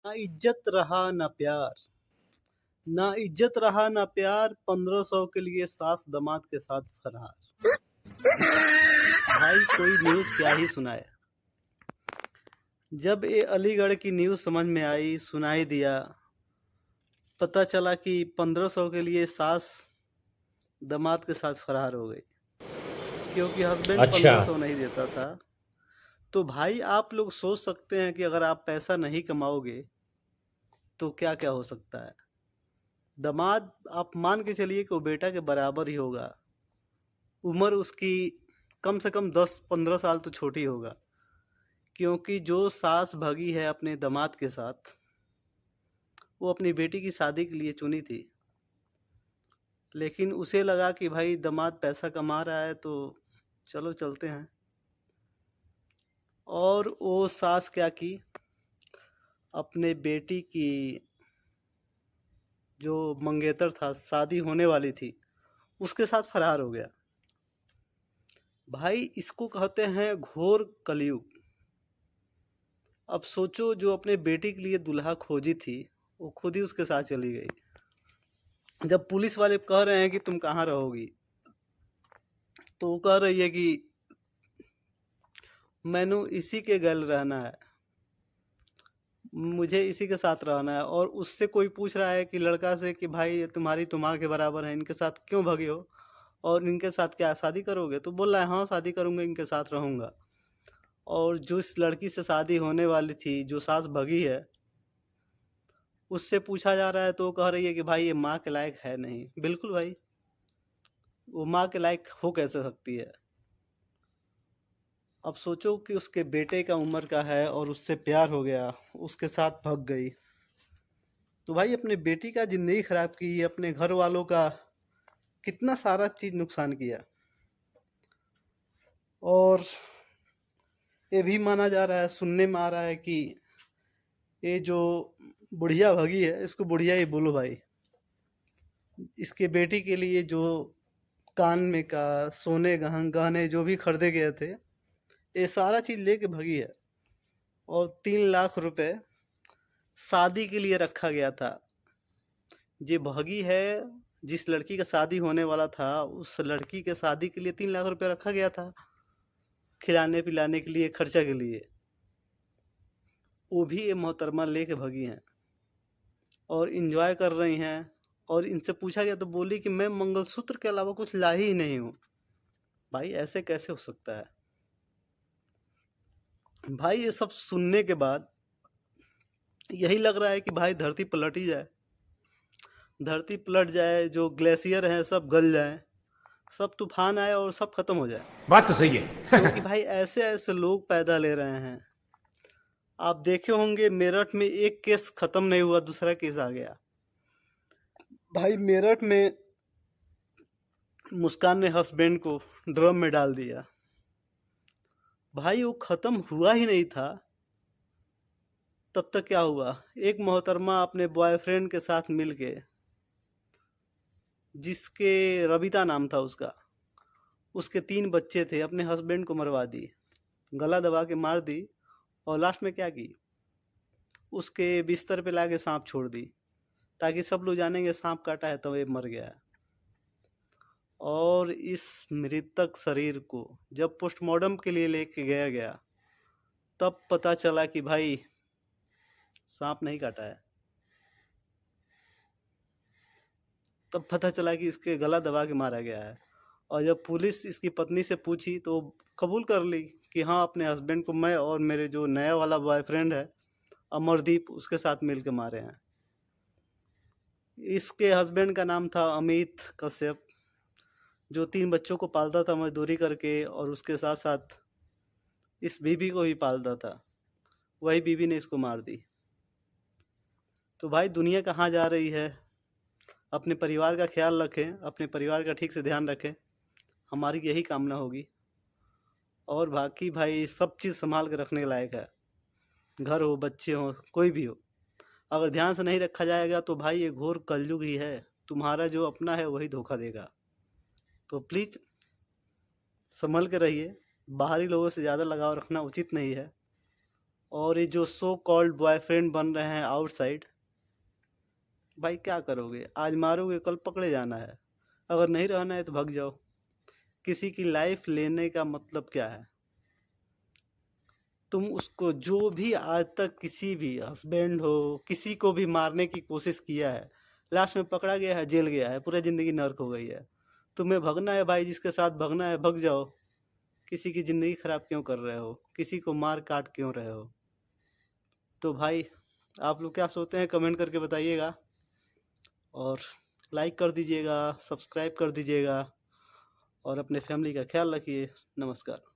ना इज्जत रहा ना प्यार, ना इज्जत रहा ना प्यार, 1500 के लिए सास दामाद के साथ फरार। भाई कोई न्यूज़ क्या ही सुनाए। जब ये अलीगढ़ की न्यूज़ समझ में आई, सुनाई दिया, पता चला कि 1500 के लिए सास दामाद के साथ फरार हो गई, क्योंकि हस्बैंड अच्छा। 1500 नहीं देता था। तो भाई आप लोग सोच सकते हैं कि अगर आप पैसा नहीं कमाओगे तो क्या क्या हो सकता है। दामाद आप मान के चलिए कि वो बेटा के बराबर ही होगा, उम्र उसकी कम से कम 10-15 साल तो छोटी होगा, क्योंकि जो सास भगी है अपने दामाद के साथ, वो अपनी बेटी की शादी के लिए चुनी थी। लेकिन उसे लगा कि भाई दामाद पैसा कमा रहा है तो चलो चलते हैं। और वो सास क्या की, अपने बेटी की जो मंगेतर था, शादी होने वाली थी, उसके साथ फरार हो गया। भाई इसको कहते हैं घोर कलयुग। अब सोचो, जो अपने बेटी के लिए दूल्हा खोजी थी, वो खुद ही उसके साथ चली गई। जब पुलिस वाले कह रहे हैं कि तुम कहाँ रहोगी, तो वो कह रही है कि मैनू इसी के गल रहना है, मुझे इसी के साथ रहना है। और उससे कोई पूछ रहा है कि लड़का से कि भाई तुम्हारी तो माँ के बराबर है, इनके साथ क्यों भगे हो और इनके साथ क्या शादी करोगे? तो बोल रहा है हाँ शादी करूँगा, इनके साथ रहूँगा। और जो इस लड़की से शादी होने वाली थी, जो सास भगी है, उससे पूछा जा रहा है तो वो कह रही है कि भाई ये माँ के लायक है नहीं। बिल्कुल भाई, वो माँ के लायक हो कैसे सकती है। अब सोचो कि उसके बेटे का उम्र का है और उससे प्यार हो गया, उसके साथ भग गई। तो भाई अपने बेटी का ज़िंदगी ख़राब की, अपने घर वालों का कितना सारा चीज़ नुकसान किया। और ये भी माना जा रहा है, सुनने में आ रहा है कि ये जो बुढ़िया भगी है, इसको बुढ़िया ही बोलो भाई। इसके बेटी के लिए जो कान में का, सोने गहने जो भी खरीदे गए थे, ये सारा चीज़ लेके भगी है। और 3 लाख रुपए शादी के लिए रखा गया था। ये भगी है, जिस लड़की का शादी होने वाला था, उस लड़की के शादी के लिए 3 लाख रुपए रखा गया था, खिलाने पिलाने के लिए, खर्चा के लिए। वो भी ये मोहतरमा लेके भगी हैं और इंजॉय कर रही हैं। और इनसे पूछा गया तो बोली कि मैं मंगलसूत्र के अलावा कुछ ला ही नहीं हूँ। भाई ऐसे कैसे हो सकता है? भाई ये सब सुनने के बाद यही लग रहा है कि भाई धरती पलट ही जाए। धरती पलट जाए, जो ग्लेशियर हैं सब गल जाए, सब तूफान आए और सब खत्म हो जाए। बात तो सही है। क्योंकि भाई ऐसे ऐसे लोग पैदा ले रहे हैं। आप देखे होंगे मेरठ में एक केस खत्म नहीं हुआ, दूसरा केस आ गया। भाई मेरठ में मुस्कान ने हस्बैंड को ड्रम में डाल दिया। भाई वो खत्म हुआ ही नहीं था, तब तक क्या हुआ, एक मोहतरमा अपने बॉयफ्रेंड के साथ मिलके, जिसके रबिता नाम था उसका, उसके 3 बच्चे थे, अपने हस्बैंड को मरवा दी, गला दबा के मार दी। और लास्ट में क्या की, उसके बिस्तर पे लाके सांप छोड़ दी, ताकि सब लोग जानेंगे सांप काटा है तो ये मर गया है। और इस मृतक शरीर को जब पोस्टमार्टम के लिए लेके गया गया, तब पता चला कि भाई सांप नहीं काटा है। तब पता चला कि इसके गला दबा के मारा गया है। और जब पुलिस इसकी पत्नी से पूछी तो कबूल कर ली कि हाँ, अपने हस्बैंड को मैं और मेरे जो नया वाला बॉयफ्रेंड है अमरदीप, उसके साथ मिल के मारे हैं। इसके हस्बैंड का नाम था अमित कश्यप, जो 3 बच्चों को पालता था मजदूरी करके, और उसके साथ साथ इस बीबी को भी पालता था। वही बीबी ने इसको मार दी। तो भाई दुनिया कहाँ जा रही है? अपने परिवार का ख्याल रखें, अपने परिवार का ठीक से ध्यान रखें, हमारी यही कामना होगी। और बाकी भाई सब चीज़ संभाल के रखने लायक है, घर हो, बच्चे हो, कोई भी हो। अगर ध्यान से नहीं रखा जाएगा तो भाई ये घोर कलयुग ही है। तुम्हारा जो अपना है वही धोखा देगा। तो प्लीज़ संभल के रहिए, बाहरी लोगों से ज़्यादा लगाव रखना उचित नहीं है। और ये जो सो कॉल्ड बॉयफ्रेंड बन रहे हैं आउटसाइड, भाई क्या करोगे? आज मारोगे कल पकड़े जाना है। अगर नहीं रहना है तो भाग जाओ। किसी की लाइफ लेने का मतलब क्या है? तुम उसको जो भी आज तक किसी भी हस्बैंड हो किसी को भी मारने की कोशिश किया है, लास्ट में पकड़ा गया है, जेल गया है, पूरा जिंदगी नर्क हो गई है। तुम्हें भगना है भाई, जिसके साथ भगना है भग जाओ। किसी की ज़िंदगी ख़राब क्यों कर रहे हो? किसी को मार काट क्यों रहे हो? तो भाई आप लोग क्या सोचते हैं कमेंट करके बताइएगा, और लाइक कर दीजिएगा, सब्सक्राइब कर दीजिएगा, और अपने फैमिली का ख्याल रखिए। नमस्कार।